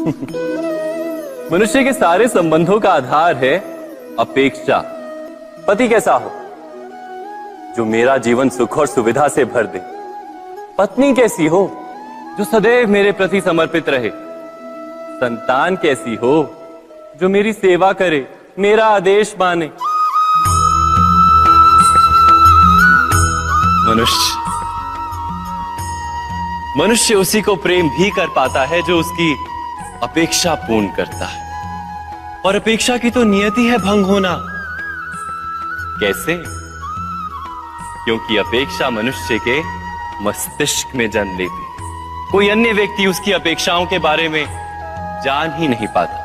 मनुष्य के सारे संबंधों का आधार है अपेक्षा। पति कैसा हो जो मेरा जीवन सुख और सुविधा से भर दे। पत्नी कैसी हो जो सदैव मेरे प्रति समर्पित रहे। संतान कैसी हो जो मेरी सेवा करे, मेरा आदेश माने। मनुष्य उसी को प्रेम भी कर पाता है जो उसकी अपेक्षा पूर्ण करता है। और अपेक्षा की तो नियति है भंग होना। कैसे? क्योंकि अपेक्षा मनुष्य के मस्तिष्क में जन्म लेती है। कोई अन्य व्यक्ति उसकी अपेक्षाओं के बारे में जान ही नहीं पाता।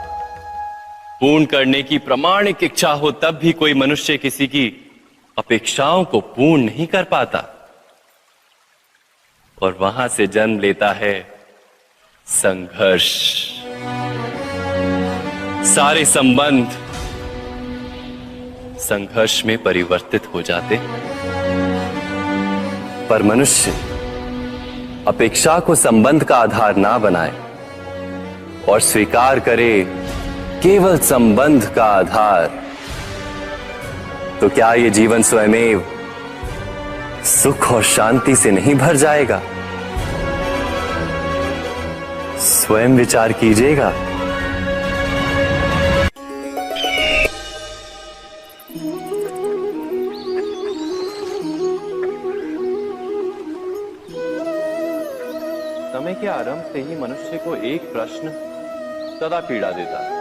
पूर्ण करने की प्रामाणिक इच्छा हो तब भी कोई मनुष्य किसी की अपेक्षाओं को पूर्ण नहीं कर पाता। और वहां से जन्म लेता है संघर्ष। सारे संबंध संघर्ष में परिवर्तित हो जाते। पर मनुष्य अपेक्षा को संबंध का आधार ना बनाए और स्वीकार करे केवल संबंध का आधार, तो क्या ये जीवन स्वयमेव सुख और शांति से नहीं भर जाएगा? स्वयं विचार कीजिएगा। समय के आरंभ से ही मनुष्य को एक प्रश्न सदा पीड़ा देता है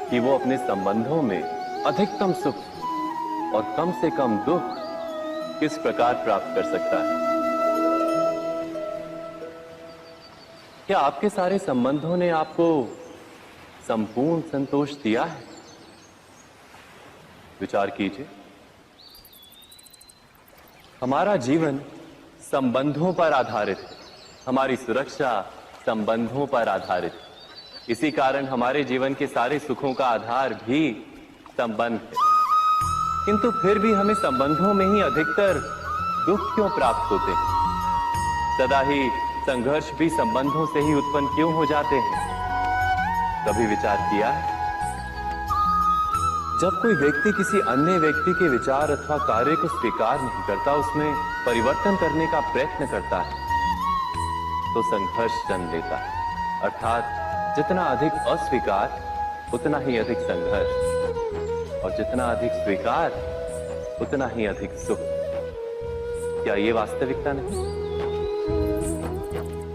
कि वो अपने संबंधों में अधिकतम सुख और कम से कम दुख किस प्रकार प्राप्त कर सकता है। क्या आपके सारे संबंधों ने आपको संपूर्ण संतोष दिया है? विचार कीजिए। हमारा जीवन संबंधों पर आधारित है। हमारी सुरक्षा संबंधों पर आधारित है। इसी कारण हमारे जीवन के सारे सुखों का आधार भी संबंध है। किंतु फिर भी हमें संबंधों में ही अधिकतर दुख क्यों प्राप्त होते हैं? सदा ही संघर्ष भी संबंधों से ही उत्पन्न क्यों हो जाते हैं? कभी विचार किया है? जब कोई व्यक्ति किसी अन्य व्यक्ति के विचार अथवा कार्य को स्वीकार नहीं करता, उसमें परिवर्तन करने का प्रयत्न करता है, तो संघर्ष जन्म लेता है। अर्थात जितना अधिक अस्वीकार उतना ही अधिक संघर्ष, और जितना अधिक स्वीकार उतना ही अधिक सुख। क्या ये वास्तविकता नहीं?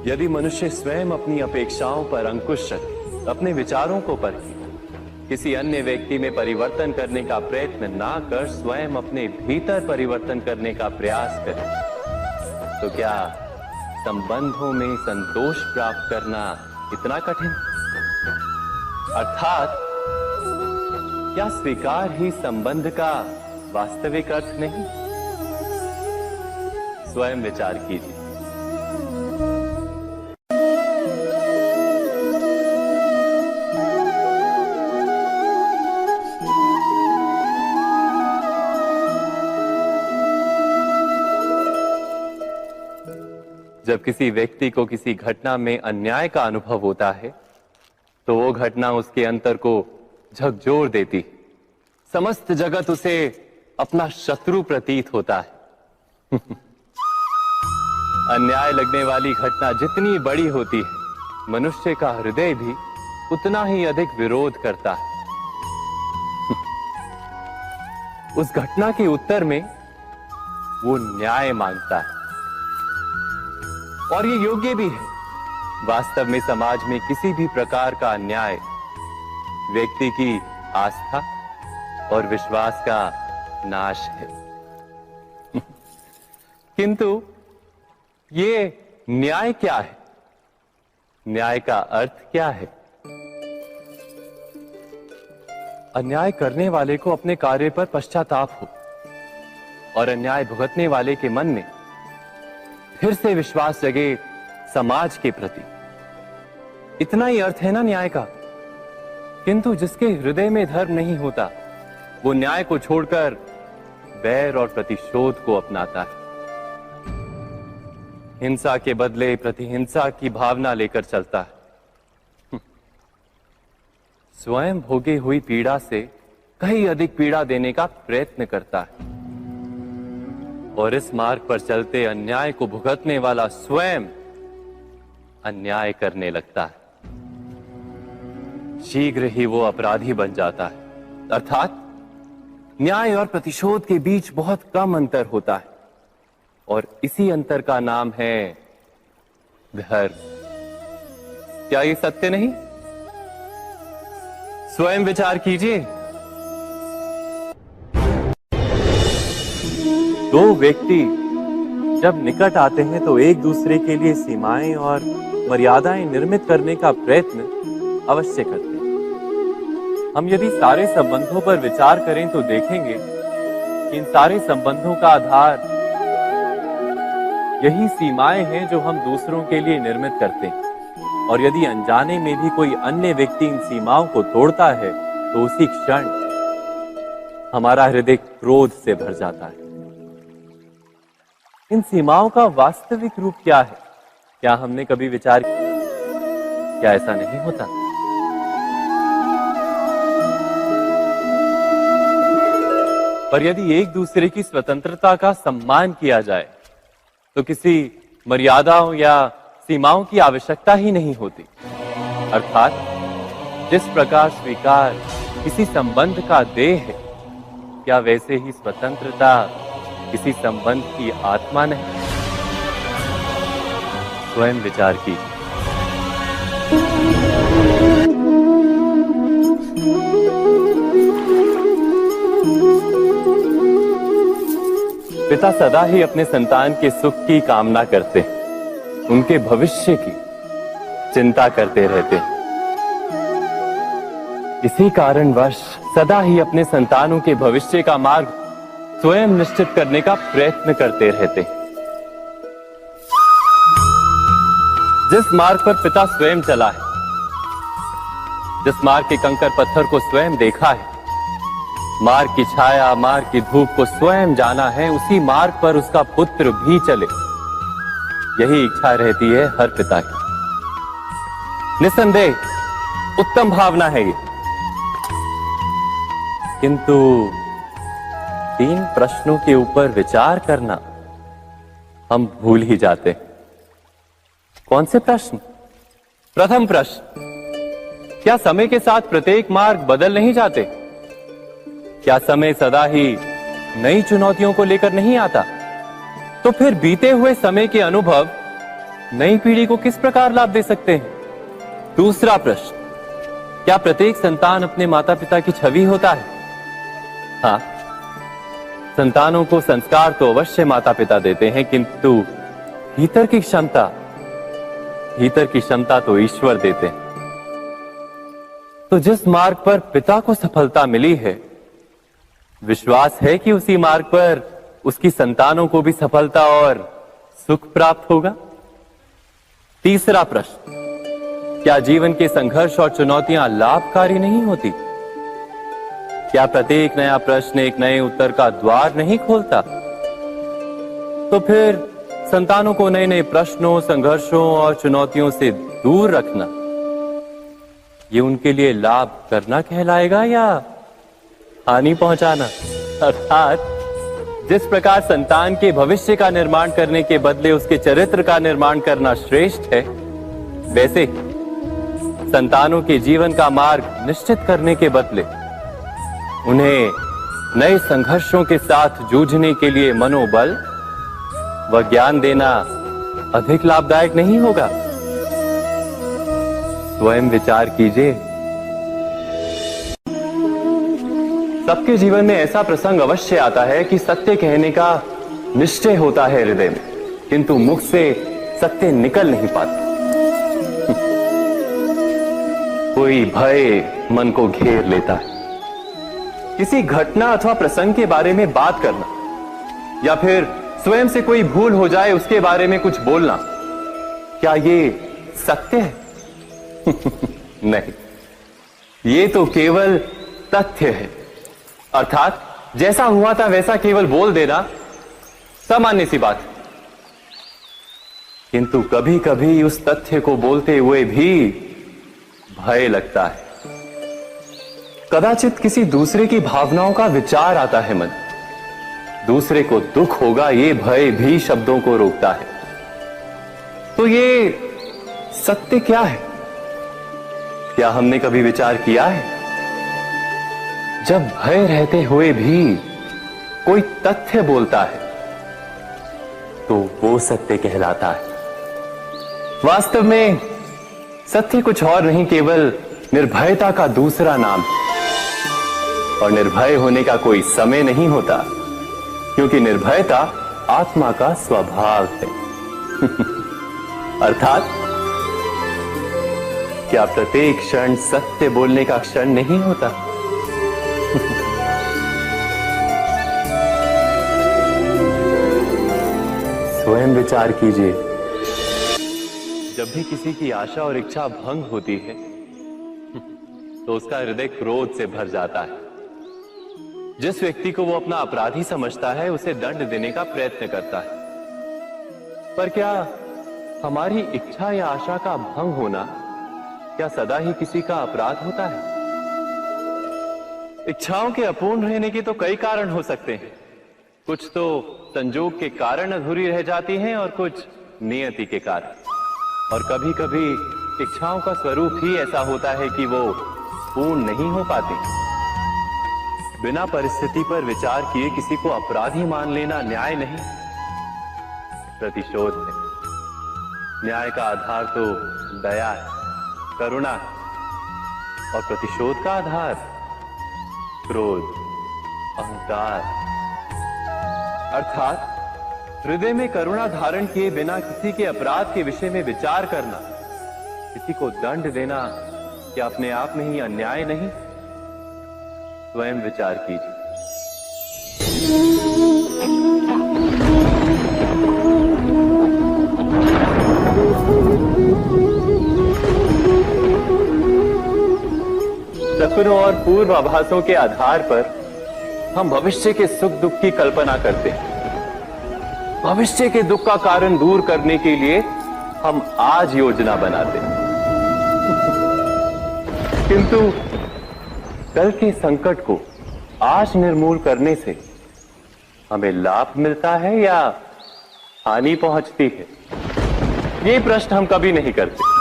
यदि मनुष्य स्वयं अपनी अपेक्षाओं पर अंकुश रखे, अपने विचारों को परखे, किसी अन्य व्यक्ति में परिवर्तन करने का प्रयत्न ना कर स्वयं अपने भीतर परिवर्तन करने का प्रयास करे, तो क्या संबंधों में संतोष प्राप्त करना इतना कठिन? अर्थात क्या स्वीकार ही संबंध का वास्तविक अर्थ नहीं? स्वयं विचार कीजिए। जब किसी व्यक्ति को किसी घटना में अन्याय का अनुभव होता है, तो वो घटना उसके अंतर को झकझोर देती। समस्त जगत उसे अपना शत्रु प्रतीत होता है। अन्याय लगने वाली घटना जितनी बड़ी होती है, मनुष्य का हृदय भी उतना ही अधिक विरोध करता है। उस घटना के उत्तर में वो न्याय मांगता है, और ये योग्य भी है। वास्तव में समाज में किसी भी प्रकार का अन्याय व्यक्ति की आस्था और विश्वास का नाश है। किंतु ये न्याय क्या है? न्याय का अर्थ क्या है? अन्याय करने वाले को अपने कार्य पर पश्चाताप हो और अन्याय भुगतने वाले के मन में फिर से विश्वास जगे समाज के प्रति। इतना ही अर्थ है ना न्याय का। किंतु जिसके हृदय में धर्म नहीं होता, वो न्याय को छोड़कर बैर और प्रतिशोध को अपनाता है। हिंसा के बदले प्रतिहिंसा की भावना लेकर चलता है। स्वयं भोगी हुई पीड़ा से कहीं अधिक पीड़ा देने का प्रयत्न करता है और इस मार्ग पर चलते अन्याय को भुगतने वाला स्वयं अन्याय करने लगता है। शीघ्र ही वो अपराधी बन जाता है, अर्थात न्याय और प्रतिशोध के बीच बहुत कम अंतर होता है और इसी अंतर का नाम है धर्म। क्या ये सत्य नहीं? स्वयं विचार कीजिए। दो व्यक्ति जब निकट आते हैं तो एक दूसरे के लिए सीमाएं और मर्यादाएं निर्मित करने का प्रयत्न अवश्य करते हैं। हम यदि सारे संबंधों पर विचार करें तो देखेंगे कि इन सारे संबंधों का आधार यही सीमाएं हैं जो हम दूसरों के लिए निर्मित करते हैं और यदि अनजाने में भी कोई अन्य व्यक्ति इन सीमाओं को तोड़ता है तो उसी क्षण हमारा हृदय क्रोध से भर जाता है। इन सीमाओं का वास्तविक रूप क्या है? क्या हमने कभी विचार किया? क्या ऐसा नहीं होता? पर यदि एक दूसरे की स्वतंत्रता का सम्मान किया जाए तो किसी मर्यादाओं या सीमाओं की आवश्यकता ही नहीं होती। अर्थात जिस प्रकार स्वीकार किसी संबंध का देह है, क्या वैसे ही स्वतंत्रता किसी संबंध की आत्मा नहीं? स्वयं विचार कीजिए। पिता सदा ही अपने संतान के सुख की कामना करते हैं, उनके भविष्य की चिंता करते रहते हैं। इसी कारणवश सदा ही अपने संतानों के भविष्य का मार्ग स्वयं निश्चित करने का प्रयत्न करते रहते हैं। जिस मार्ग पर पिता स्वयं चला है, जिस मार्ग के कंकर पत्थर को स्वयं देखा है, मार्ग की छाया, मार्ग की धूप को स्वयं जाना है, उसी मार्ग पर उसका पुत्र भी चले, यही इच्छा रहती है हर पिता की। निस्संदेह उत्तम भावना है ये, किंतु 3 प्रश्नों के ऊपर विचार करना हम भूल ही जाते हैं। कौन से प्रश्न? प्रथम प्रश्न, क्या समय के साथ प्रत्येक मार्ग बदल नहीं जाते? क्या समय सदा ही नई चुनौतियों को लेकर नहीं आता? तो फिर बीते हुए समय के अनुभव नई पीढ़ी को किस प्रकार लाभ दे सकते हैं? दूसरा प्रश्न, क्या प्रत्येक संतान अपने माता पिता की छवि होता है? हाँ, संतानों को संस्कार तो अवश्य माता पिता देते हैं, किंतु भीतर की क्षमता तो ईश्वर देते हैं। तो जिस मार्ग पर पिता को सफलता मिली है, विश्वास है कि उसी मार्ग पर उसकी संतानों को भी सफलता और सुख प्राप्त होगा। तीसरा प्रश्न, क्या जीवन के संघर्ष और चुनौतियां लाभकारी नहीं होती? क्या प्रत्येक नया प्रश्न एक नए उत्तर का द्वार नहीं खोलता? तो फिर संतानों को नए नए प्रश्नों, संघर्षों और चुनौतियों से दूर रखना, ये उनके लिए लाभ करना कहलाएगा या हानि पहुंचाना? अर्थात जिस प्रकार संतान के भविष्य का निर्माण करने के बदले उसके चरित्र का निर्माण करना श्रेष्ठ है, वैसे संतानों के जीवन का मार्ग निश्चित करने के बदले उन्हें नए संघर्षों के साथ जूझने के लिए मनोबल व ज्ञान देना अधिक लाभदायक नहीं होगा? स्वयं विचार कीजिए। सबके जीवन में ऐसा प्रसंग अवश्य आता है कि सत्य कहने का निश्चय होता है हृदय में, किंतु मुख से सत्य निकल नहीं पाता। कोई भय मन को घेर लेता है। किसी घटना अथवा प्रसंग के बारे में बात करना या फिर स्वयं से कोई भूल हो जाए उसके बारे में कुछ बोलना, क्या ये सत्य है? नहीं, ये तो केवल तथ्य है। अर्थात जैसा हुआ था वैसा केवल बोल देना सामान्य सी बात है। किंतु कभी कभी उस तथ्य को बोलते हुए भी भय लगता है, कदाचित किसी दूसरे की भावनाओं का विचार आता है मन, दूसरे को दुख होगा ये भय भी शब्दों को रोकता है। तो ये सत्य क्या है? क्या हमने कभी विचार किया है? जब भय रहते हुए भी कोई तथ्य बोलता है तो वो सत्य कहलाता है। वास्तव में सत्य कुछ और नहीं, केवल निर्भयता का दूसरा नाम है। और निर्भय होने का कोई समय नहीं होता, क्योंकि निर्भयता आत्मा का स्वभाव है। अर्थात क्या प्रत्येक क्षण सत्य बोलने का क्षण नहीं होता? स्वयं विचार कीजिए, जब भी किसी की आशा और इच्छा भंग होती है तो उसका हृदय क्रोध से भर जाता है। जिस व्यक्ति को वो अपना अपराधी समझता है उसे दंड देने का प्रयत्न करता है। पर क्या हमारी इच्छा या आशा का भंग होना क्या सदा ही किसी का अपराध होता है? इच्छाओं के अपूर्ण रहने के तो कई कारण हो सकते हैं। कुछ तो संजोग के कारण अधूरी रह जाती हैं और कुछ नियति के कारण। और कभी कभी इच्छाओं का स्वरूप ही ऐसा होता है कि वो पूर्ण नहीं हो पाती। बिना परिस्थिति पर विचार किए किसी को अपराधी मान लेना न्याय नहीं, प्रतिशोध है। न्याय का आधार तो दया है, करुणा है, और प्रतिशोध का आधार क्रोध, अहंकार। अर्थात हृदय में करुणा धारण किए बिना किसी के अपराध के विषय में विचार करना, किसी को दंड देना, क्या अपने आप में ही अन्याय नहीं? स्वयं विचार कीजिए। सपनों और पूर्वाभासों के आधार पर हम भविष्य के सुख दुख की कल्पना करते हैं। भविष्य के दुख का कारण दूर करने के लिए हम आज योजना बनाते हैं। किंतु कल के संकट को आज निर्मूल करने से हमें लाभ मिलता है या हानि पहुंचती है? ये प्रश्न हम कभी नहीं करते।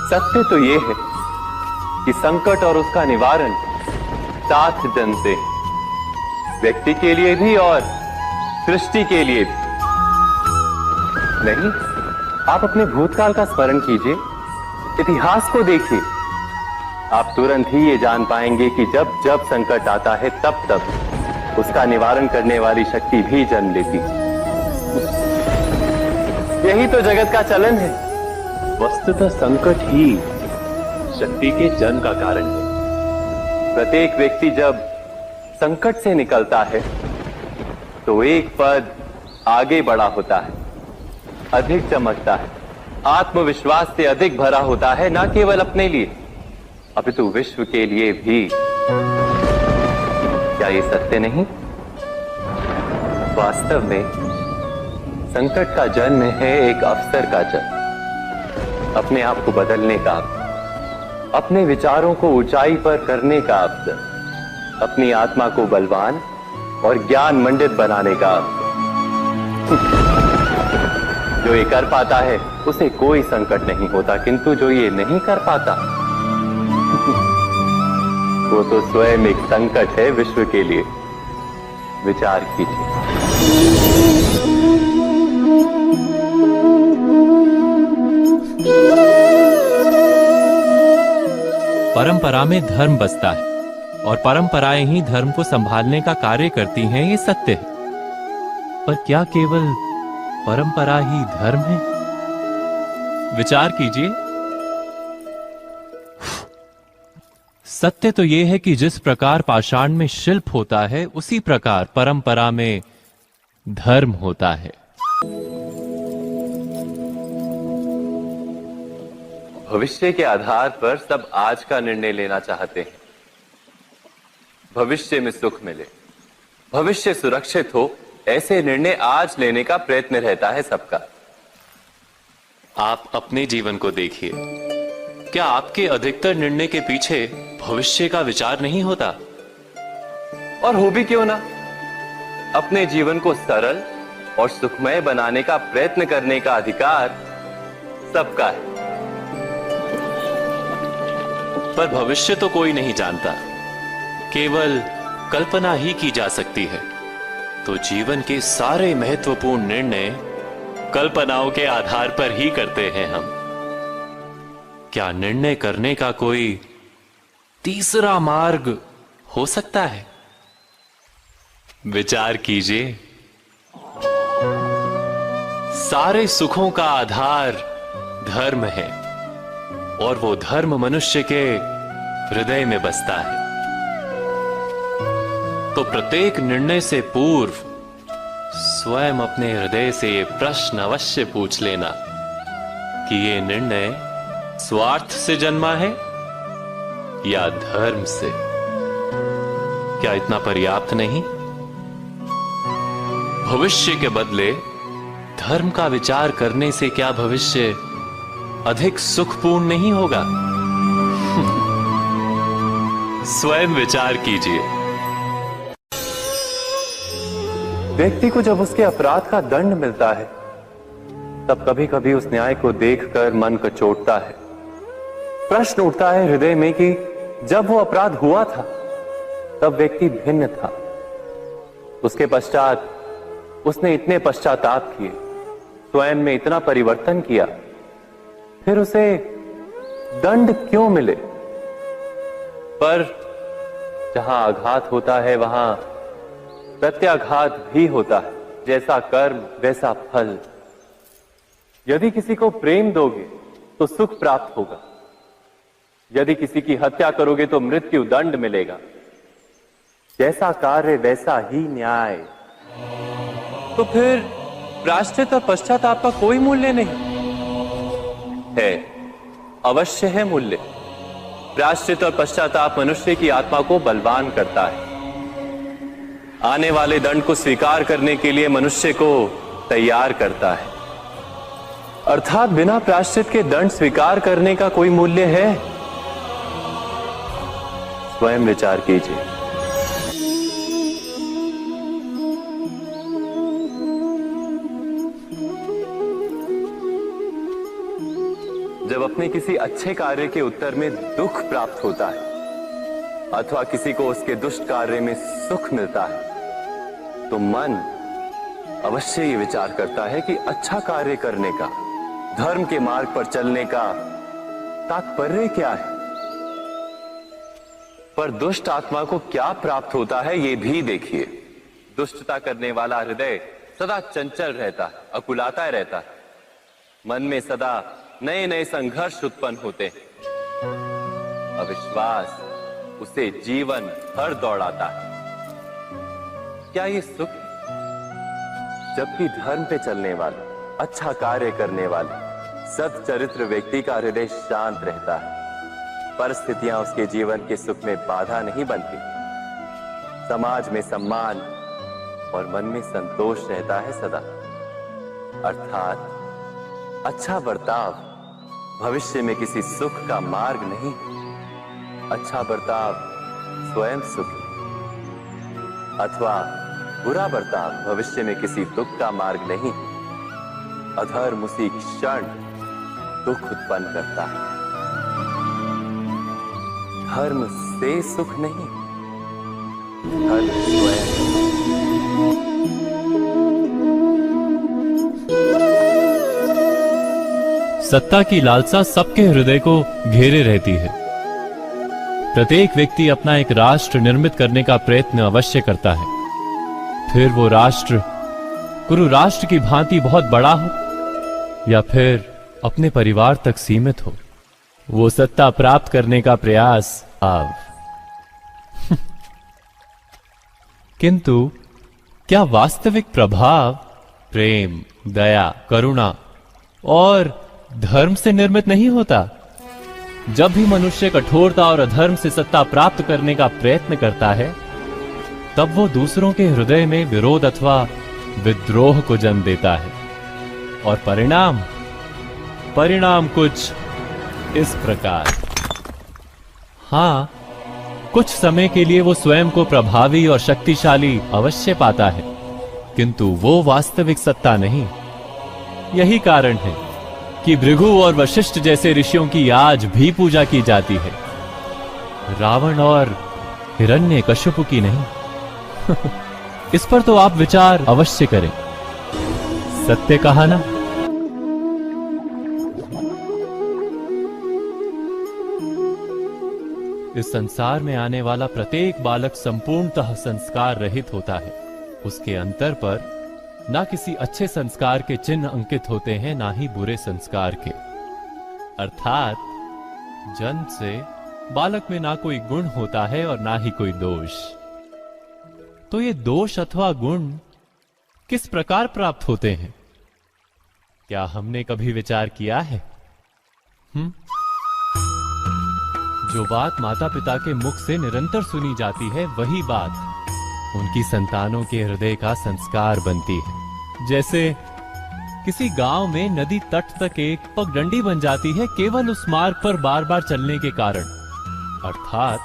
सत्य तो ये है कि संकट और उसका निवारण साथ जनते हैं, व्यक्ति के लिए भी और सृष्टि के लिए भी। नहीं, आप अपने भूतकाल का स्मरण कीजिए, इतिहास को देखिए। आप तुरंत ही ये जान पाएंगे कि जब जब संकट आता है तब तब उसका निवारण करने वाली शक्ति भी जन्म लेती है। यही तो जगत का चलन है। वस्तुतः संकट ही शक्ति के जन्म का कारण है। प्रत्येक व्यक्ति जब संकट से निकलता है तो एक पद आगे बढ़ा होता है, अधिक चमकता है, आत्मविश्वास से अधिक भरा होता है, न केवल अपने लिए अपितु विश्व के लिए भी। क्या ये सत्य नहीं? वास्तव में संकट का जन्म है एक अवसर का जन्म, अपने आप को बदलने का, अपने विचारों को ऊंचाई पर करने का अवसर, अपनी आत्मा को बलवान और ज्ञान मंडित बनाने का अवसर। जो ये कर पाता है उसे कोई संकट नहीं होता, किंतु जो ये नहीं कर पाता वो तो स्वयं एक संकट है विश्व के लिए। विचार कीजिए। परंपरा में धर्म बसता है और परंपराएं ही धर्म को संभालने का कार्य करती हैं, ये सत्य है। पर क्या केवल परंपरा ही धर्म है? विचार कीजिए। सत्य तो यह है कि जिस प्रकार पाषाण में शिल्प होता है उसी प्रकार परंपरा में धर्म होता है। भविष्य के आधार पर सब आज का निर्णय लेना चाहते हैं। भविष्य में सुख मिले, भविष्य सुरक्षित हो, ऐसे निर्णय आज लेने का प्रयत्न रहता है सबका। आप अपने जीवन को देखिए। क्या आपके अधिकतर निर्णय के पीछे भविष्य का विचार नहीं होता? और हो भी क्यों ना, अपने जीवन को सरल और सुखमय बनाने का प्रयत्न करने का अधिकार सबका है। पर भविष्य तो कोई नहीं जानता, केवल कल्पना ही की जा सकती है। तो जीवन के सारे महत्वपूर्ण निर्णय कल्पनाओं के आधार पर ही करते हैं हम। क्या निर्णय करने का कोई तीसरा मार्ग हो सकता है? विचार कीजिए। सारे सुखों का आधार धर्म है, और वो धर्म मनुष्य के हृदय में बसता है। तो प्रत्येक निर्णय से पूर्व स्वयं अपने हृदय से ये प्रश्न अवश्य पूछ लेना कि ये निर्णय स्वार्थ से जन्मा है या धर्म से। क्या इतना पर्याप्त नहीं? भविष्य के बदले धर्म का विचार करने से क्या भविष्य अधिक सुखपूर्ण नहीं होगा? स्वयं विचार कीजिए। व्यक्ति को जब उसके अपराध का दंड मिलता है, तब कभी कभी उस न्याय को देखकर मन कचोटता है। प्रश्न उठता है हृदय में कि जब वो अपराध हुआ था तब व्यक्ति भिन्न था। उसके पश्चात उसने इतने पश्चाताप किए, स्वयं में इतना परिवर्तन किया, फिर उसे दंड क्यों मिले? पर जहां आघात होता है वहां प्रत्याघात भी होता है। जैसा कर्म वैसा फल। यदि किसी को प्रेम दोगे तो सुख प्राप्त होगा, यदि किसी की हत्या करोगे तो मृत्यु दंड मिलेगा। जैसा कार्य वैसा ही न्याय। तो फिर प्रायश्चित और पश्चाताप का कोई मूल्य नहीं है? अवश्य है मूल्य। प्रायश्चित और पश्चाताप मनुष्य की आत्मा को बलवान करता है। आने वाले दंड को स्वीकार करने के लिए मनुष्य को तैयार करता है। अर्थात बिना प्रायश्चित के दंड स्वीकार करने का कोई मूल्य है? स्वयं विचार कीजिए। जब अपने किसी अच्छे कार्य के उत्तर में दुख प्राप्त होता है अथवा किसी को उसके दुष्ट कार्य में सुख मिलता है, तो मन अवश्य ये विचार करता है कि अच्छा कार्य करने का, धर्म के मार्ग पर चलने का तात्पर्य क्या है। पर दुष्ट आत्मा को क्या प्राप्त होता है ये भी देखिए। दुष्टता करने वाला हृदय सदा चंचल रहता है, अकुलाता रहता है। मन में सदा नए नए संघर्ष उत्पन्न होते हैं। अविश्वास उसे जीवन भर दौड़ाता है। क्या ये सुख है? जबकि धर्म पे चलने वाला, अच्छा कार्य करने वाले, सच्चरित्र व्यक्ति का हृदय शांत रहता है। परिस्थितियां उसके जीवन के सुख में बाधा नहीं बनती। समाज में सम्मान और मन में संतोष रहता है सदा। अर्थात अच्छा बर्ताव भविष्य में किसी सुख का मार्ग नहीं। अच्छा बर्ताव स्वयं सुख अथवा बुरा बर्ताव भविष्य में किसी दुख का मार्ग नहीं। अधर्म उसी क्षण दुख उत्पन्न करता है। धर्म से सुख नहीं, धर्म स्वयं। सत्ता की लालसा सबके हृदय को घेरे रहती है। प्रत्येक व्यक्ति अपना एक राष्ट्र निर्मित करने का प्रयत्न अवश्य करता है। फिर वो राष्ट्र कुरु राष्ट्र की भांति बहुत बड़ा हो या फिर अपने परिवार तक सीमित हो, वो सत्ता प्राप्त करने का प्रयास किंतु क्या वास्तविक प्रभाव प्रेम, दया, करुणा और धर्म से निर्मित नहीं होता? जब भी मनुष्य कठोरता और अधर्म से सत्ता प्राप्त करने का प्रयत्न करता है, तब वो दूसरों के हृदय में विरोध अथवा विद्रोह को जन्म देता है। और परिणाम कुछ इस प्रकार। हाँ, कुछ समय के लिए वो स्वयं को प्रभावी और शक्तिशाली अवश्य पाता है, किंतु वो वास्तविक सत्ता नहीं। यही कारण है कि भृगु और वशिष्ठ जैसे ऋषियों की आज भी पूजा की जाती है, रावण और हिरण्यकश्यप की नहीं। इस पर तो आप विचार अवश्य करें। सत्य कहा ना। इस संसार में आने वाला प्रत्येक बालक संपूर्णतः संस्कार रहित होता है। उसके अंतर पर ना किसी अच्छे संस्कार के चिन्ह अंकित होते हैं, ना ही बुरे संस्कार के। अर्थात जन्म से बालक में ना कोई गुण होता है और ना ही कोई दोष। तो ये दोष अथवा गुण किस प्रकार प्राप्त होते हैं, क्या हमने कभी विचार किया है? जो बात माता पिता के मुख से निरंतर सुनी जाती है, वही बात उनकी संतानों के हृदय का संस्कार बनती है। जैसे किसी गांव में नदी तट तक एक पगडंडी बन जाती है केवल उस मार्ग पर बार बार चलने के कारण। अर्थात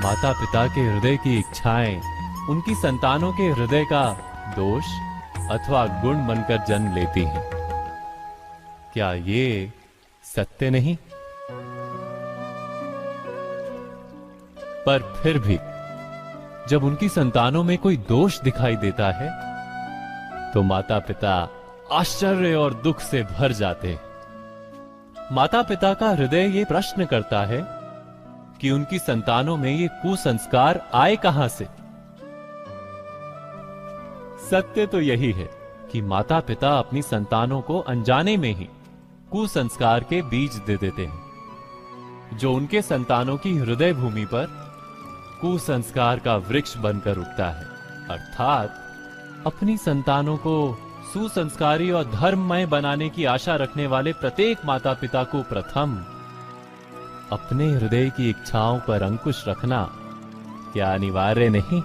माता पिता के हृदय की इच्छाएं उनकी संतानों के हृदय का दोष अथवा गुण बनकर जन्म लेती हैं। क्या ये सत्य नहीं? पर फिर भी जब उनकी संतानों में कोई दोष दिखाई देता है तो माता पिता आश्चर्य और दुख से भर जाते हैं। माता पिता का हृदय ये प्रश्न करता है कि उनकी संतानों में ये कुसंस्कार आए कहां से। सत्य तो यही है कि माता पिता अपनी संतानों को अनजाने में ही कुसंस्कार के बीज दे देते हैं, जो उनके संतानों की हृदय भूमि पर कुसंस्कार का वृक्ष बनकर उगता है। अर्थात अपनी संतानों को सुसंस्कारी और धर्ममय बनाने की आशा रखने वाले प्रत्येक माता पिता को प्रथम अपने हृदय की इच्छाओं पर अंकुश रखना क्या अनिवार्य नहीं?